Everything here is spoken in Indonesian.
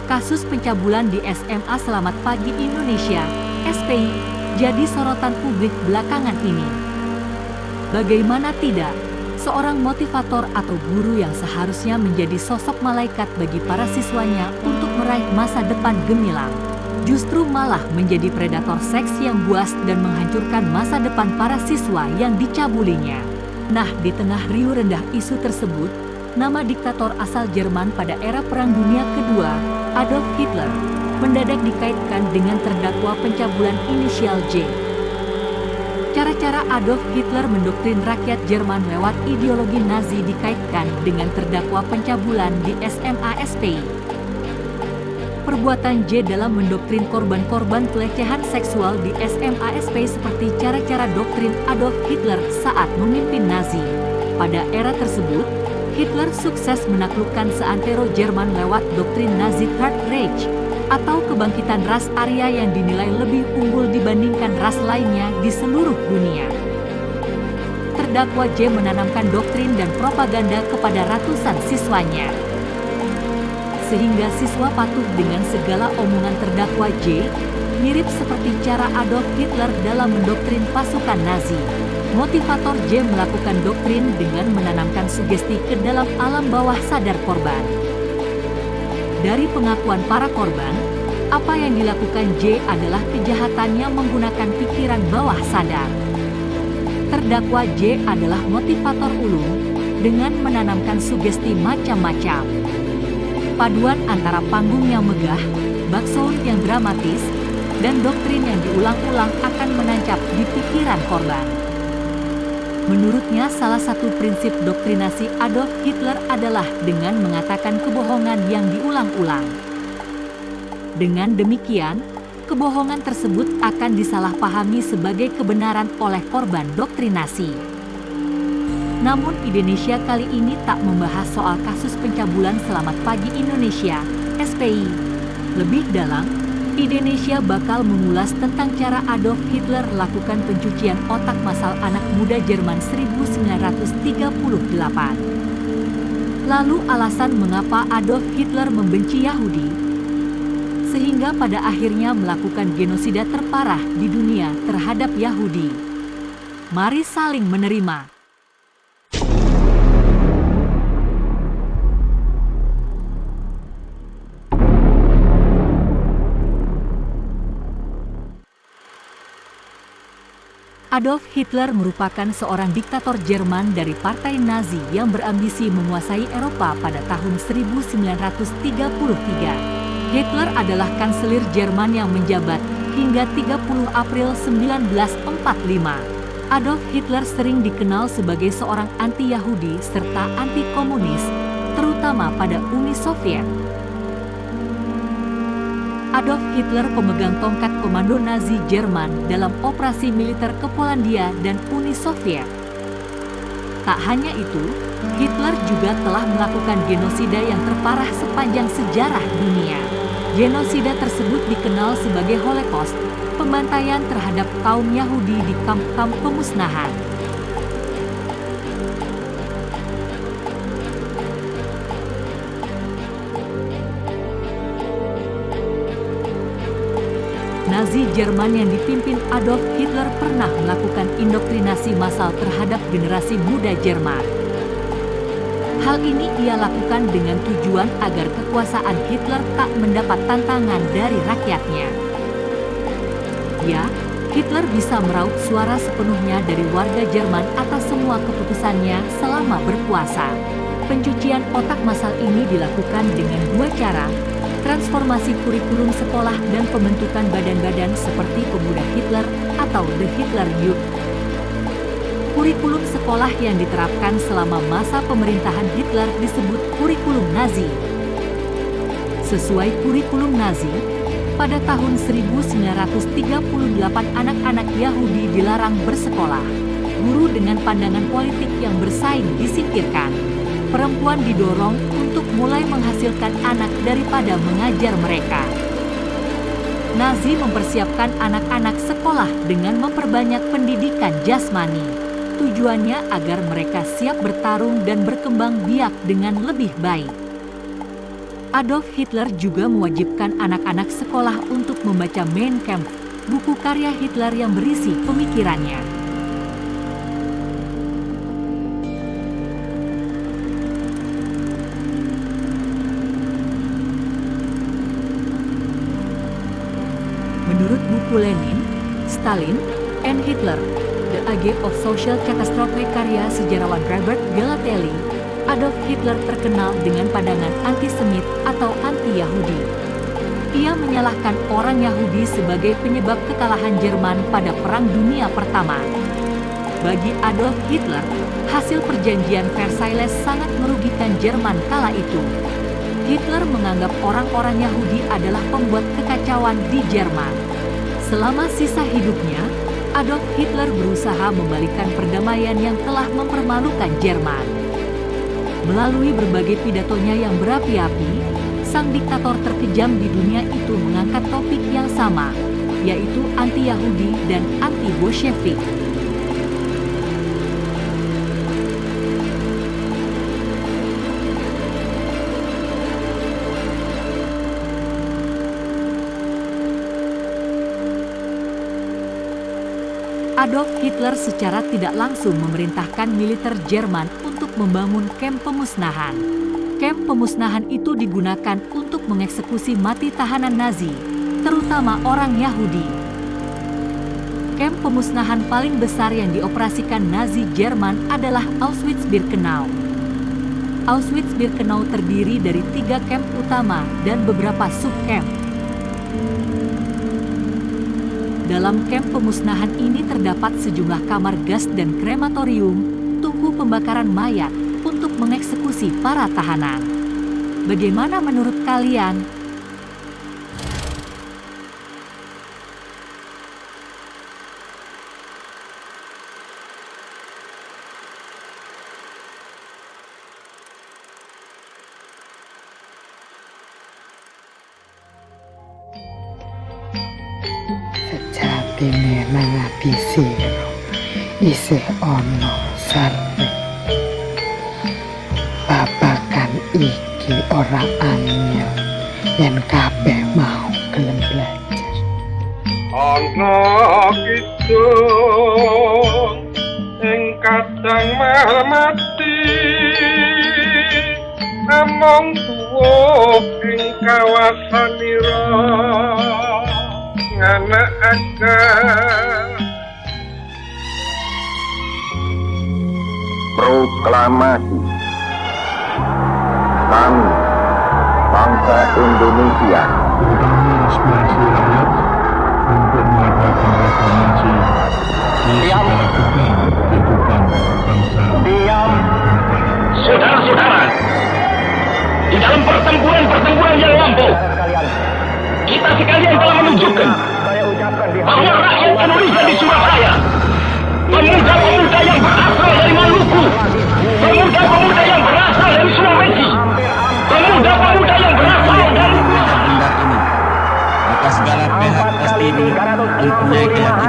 Kasus pencabulan di SMA Selamat Pagi Indonesia, SPI, jadi sorotan publik belakangan ini. Bagaimana tidak, seorang motivator atau guru yang seharusnya menjadi sosok malaikat bagi para siswanya untuk meraih masa depan gemilang, justru malah menjadi predator seks yang buas dan menghancurkan masa depan para siswa yang dicabulinya. Nah, di tengah riuh rendah isu tersebut, nama diktator asal Jerman pada era Perang Dunia Kedua, Adolf Hitler, mendadak dikaitkan dengan terdakwa pencabulan inisial J. Cara-cara Adolf Hitler mendoktrin rakyat Jerman lewat ideologi Nazi dikaitkan dengan terdakwa pencabulan di SMA SPI. Perbuatan J dalam mendoktrin korban-korban pelecehan seksual di SMA SPI seperti cara-cara doktrin Adolf Hitler saat memimpin Nazi. Pada era tersebut, Hitler sukses menaklukkan seantero Jerman lewat doktrin Nazi Third Reich, atau kebangkitan ras Arya yang dinilai lebih unggul dibandingkan ras lainnya di seluruh dunia. Terdakwa J menanamkan doktrin dan propaganda kepada ratusan siswanya, sehingga siswa patuh dengan segala omongan terdakwa J, mirip seperti cara Adolf Hitler dalam mendoktrin pasukan Nazi. Motivator J melakukan doktrin dengan menanamkan sugesti ke dalam alam bawah sadar korban. Dari pengakuan para korban, apa yang dilakukan J adalah kejahatannya menggunakan pikiran bawah sadar. Terdakwa J adalah motivator ulung dengan menanamkan sugesti macam-macam. Paduan antara panggung yang megah, backsound yang dramatis, dan doktrin yang diulang-ulang akan menancap di pikiran korban. Menurutnya, salah satu prinsip doktrinasi Adolf Hitler adalah dengan mengatakan kebohongan yang diulang-ulang. Dengan demikian, kebohongan tersebut akan disalahpahami sebagai kebenaran oleh korban doktrinasi. Namun, Indonesia kali ini tak membahas soal kasus pencabulan Selamat Pagi Indonesia, SPI. Lebih dalam, Indonesia bakal mengulas tentang cara Adolf Hitler lakukan pencucian otak massal anak muda Jerman 1938. Lalu alasan mengapa Adolf Hitler membenci Yahudi, sehingga pada akhirnya melakukan genosida terparah di dunia terhadap Yahudi. Mari saling menerima. Adolf Hitler merupakan seorang diktator Jerman dari Partai Nazi yang berambisi menguasai Eropa pada tahun 1933. Hitler adalah kanselir Jerman yang menjabat hingga 30 April 1945. Adolf Hitler sering dikenal sebagai seorang anti-Yahudi serta anti-komunis, terutama pada Uni Soviet. Adolf Hitler pemegang tongkat komando Nazi Jerman dalam operasi militer ke Polandia dan Uni Soviet. Tak hanya itu, Hitler juga telah melakukan genosida yang terparah sepanjang sejarah dunia. Genosida tersebut dikenal sebagai Holocaust, pembantaian terhadap kaum Yahudi di kamp-kamp pemusnahan. Nazi Jerman yang dipimpin Adolf Hitler pernah melakukan indoktrinasi massal terhadap generasi muda Jerman. Hal ini ia lakukan dengan tujuan agar kekuasaan Hitler tak mendapat tantangan dari rakyatnya. Ya, Hitler bisa meraup suara sepenuhnya dari warga Jerman atas semua keputusannya selama berkuasa. Pencucian otak massal ini dilakukan dengan dua cara: transformasi kurikulum sekolah dan pembentukan badan-badan seperti Pemuda Hitler atau The Hitler Youth. Kurikulum sekolah yang diterapkan selama masa pemerintahan Hitler disebut kurikulum Nazi. Sesuai kurikulum Nazi, pada tahun 1938 anak-anak Yahudi dilarang bersekolah. Guru dengan pandangan politik yang bersaing disingkirkan. Perempuan didorong untuk mulai menghasilkan anak daripada mengajar mereka. Nazi mempersiapkan anak-anak sekolah dengan memperbanyak pendidikan jasmani. Tujuannya agar mereka siap bertarung dan berkembang biak dengan lebih baik. Adolf Hitler juga mewajibkan anak-anak sekolah untuk membaca Mein Kampf, buku karya Hitler yang berisi pemikirannya. Menurut buku Lenin, Stalin, and Hitler, The Age of Social Catastrophe karya sejarawan Robert Galatelli, Adolf Hitler terkenal dengan pandangan antisemit atau anti-Yahudi. Ia menyalahkan orang Yahudi sebagai penyebab kekalahan Jerman pada Perang Dunia Pertama. Bagi Adolf Hitler, hasil perjanjian Versailles sangat merugikan Jerman kala itu. Hitler menganggap orang-orang Yahudi adalah pembuat kekacauan di Jerman. Selama sisa hidupnya, Adolf Hitler berusaha membalikan perdamaian yang telah mempermalukan Jerman. Melalui berbagai pidatonya yang berapi-api, sang diktator terkejam di dunia itu mengangkat topik yang sama, yaitu anti-Yahudi dan anti-Bolshevik. Adolf Hitler secara tidak langsung memerintahkan militer Jerman untuk membangun kamp pemusnahan. Kamp pemusnahan itu digunakan untuk mengeksekusi mati tahanan Nazi, terutama orang Yahudi. Kamp pemusnahan paling besar yang dioperasikan Nazi Jerman adalah Auschwitz-Birkenau. Auschwitz-Birkenau terdiri dari 3 kamp utama dan beberapa subkamp. Dalam kamp pemusnahan ini terdapat sejumlah kamar gas dan krematorium, tungku pembakaran mayat untuk mengeksekusi para tahanan. Bagaimana menurut kalian? Sejatine nang ati sira isih ana sarep. Babagan iki ora anyel yen kabeh mau gelem belajar. Ana kidung ing kadang mati, among tuwa ing kawasanira nganakaken proklamasi kami bangsa Indonesia aspirasi rakyat untuk mengadakan reformasi di segala bidang kehidupan bangsa dan negara. Saudara-saudara, di dalam pertempuran yang lampau, kita sekalian telah menunjukkan bahwa rakyat Indonesia di Surabaya, pemuda-pemuda yang berasal dari Maluku, pemuda-pemuda yang berasal dari Sulawesi, pemuda-pemuda yang berasal dari maka segala pihak pasti mempunyai keyakinan